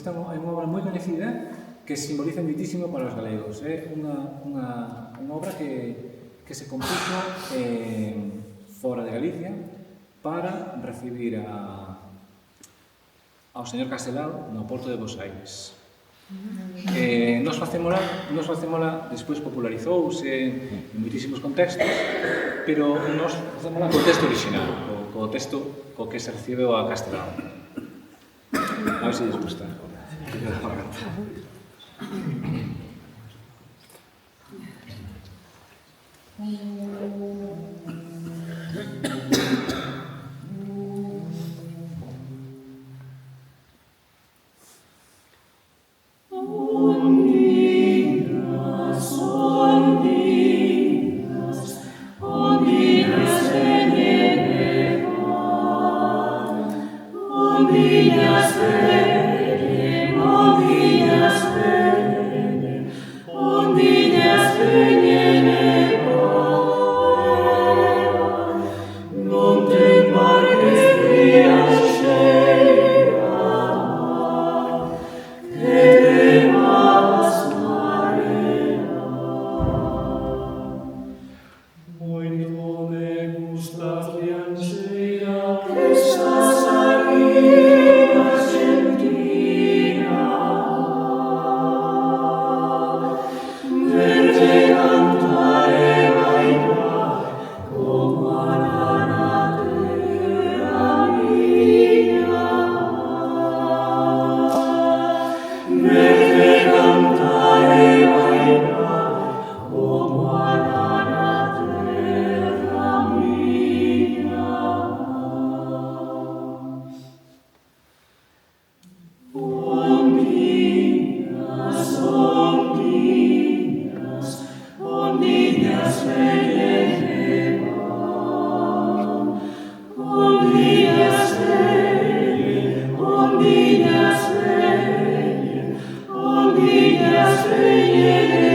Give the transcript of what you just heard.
esta é unha obra moi coñecida que simboliza muitísimo para os galegos. É unha obra que se compuxo fora de Galicia para recibir ao señor Castelao no porto de Bos Aires. Nos facémola despois popularizouse en moitísimos contextos, pero nos facémola co texto original, co texto co que se recibeu a Castelao. A ver se lles gusta. Omnias venie